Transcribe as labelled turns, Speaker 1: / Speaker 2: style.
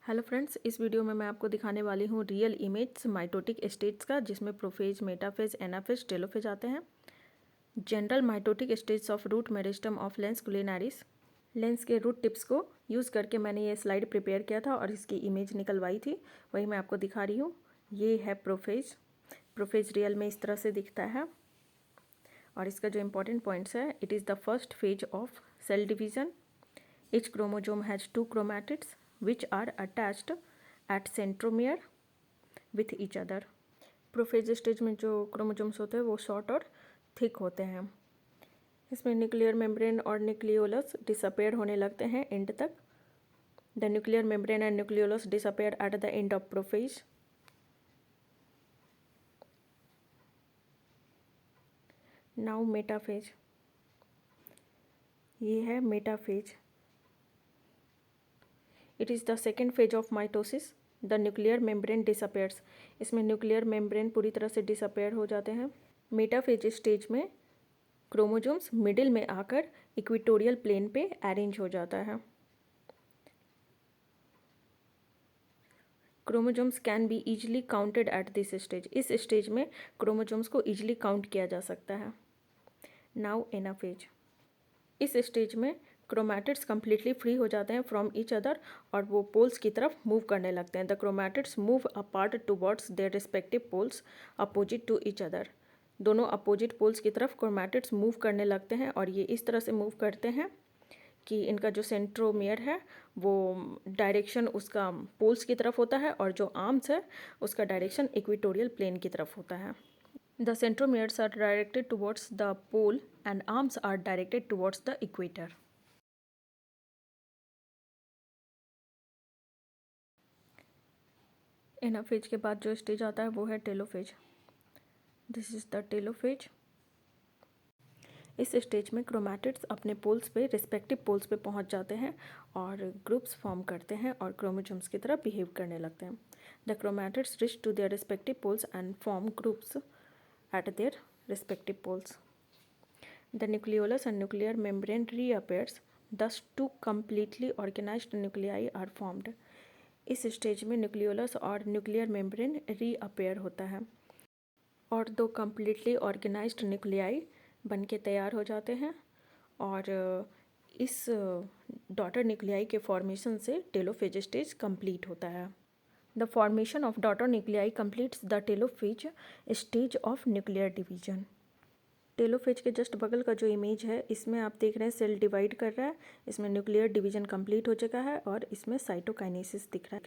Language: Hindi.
Speaker 1: हेलो फ्रेंड्स, इस वीडियो में मैं आपको दिखाने वाली हूँ रियल इमेज माइटोटिक स्टेट्स का, जिसमें प्रोफेज, मेटाफेज, एनाफेज, टेलोफेज आते हैं। General mitotic states of root meristem of lens culinaris. Lens के रूट टिप्स को यूज़ करके मैंने ये स्लाइड प्रिपेयर किया था और इसकी इमेज निकलवाई थी, वही मैं आपको दिखा रही हूँ। ये है प्रोफेज। प्रोफेज रियल में इस तरह से दिखता है और इसका जो इम्पोर्टेंट पॉइंट्स है, it is the first phase of cell division. Each chromosome has two chromatids which are attached at centromere with each other. Prophase stage में जो क्रोमोसोम्स होते हैं वो शॉर्ट और थिक होते हैं। इसमें न्यूक्लियर मेम्ब्रेन और न्यूक्लियोलस डिसअपेयर होने लगते हैं एंड तक। The nuclear membrane and nucleolus disappear at the end of prophase. Now metaphase. ये है metaphase. It is the second phase of mitosis. The nuclear membrane disappears. इसमें न्यूक्लियर मेम्ब्रेन पूरी तरह से डिसअपेयर हो जाते हैं। मेटाफेज स्टेज में क्रोमोसोम्स मिडिल में आकर इक्वेटोरियल प्लेन पे अरेंज हो जाता है। Chromosomes can be easily counted at this stage. इस स्टेज में क्रोमोसोम्स को ईजिली काउंट किया जा सकता है। Now anaphase. इस स्टेज में क्रोमैटिड्स कम्प्लीटली फ्री हो जाते हैं फ्रॉम ईच अदर और वो पोल्स की तरफ मूव करने लगते हैं। The chromatids move apart towards their respective poles opposite to each other. दोनों अपोजिट पोल्स की तरफ क्रोमैटिड्स मूव करने लगते हैं और ये इस तरह से मूव करते हैं कि इनका जो सेंट्रोमियर है वो डायरेक्शन उसका पोल्स की तरफ होता है और जो आर्म्स है उसका डायरेक्शन इक्वेटोरियल प्लेन की तरफ होता है। The centromeres are directed towards the pole and arms are directed towards the equator. Anaphase के बाद जो स्टेज आता है वो है telophase. This is the telophase. इस स्टेज में क्रोमैटिड्स अपने पोल्स पे रिस्पेक्टिव पोल्स पे पहुंच जाते हैं और ग्रुप्स फॉर्म करते हैं और क्रोमोसोम्स की तरह बिहेव करने लगते हैं। The chromatids reach to their respective poles and form groups at their respective poles. The nucleolus and nuclear membrane reappears, thus two completely organized nuclei are formed. इस स्टेज में न्यूक्लियोलस और न्यूक्लियर मेम्ब्रेन रीअपेयर होता है और दो कम्प्लीटली ऑर्गेनाइज्ड न्यूक्लियाई बन के तैयार हो जाते हैं और इस डॉटर न्यूक्लियाई के फॉर्मेशन से टेलोफेज स्टेज कंप्लीट होता है. The formation of daughter nuclei completes the telophase stage of nuclear division. Telophase के जस्ट बगल का जो इमेज है इसमें आप देख रहे हैं सेल डिवाइड कर रहा है, इसमें न्यूक्लियर डिवीजन कंप्लीट हो चुका है और इसमें साइटोकाइनेसिस दिख रहा है.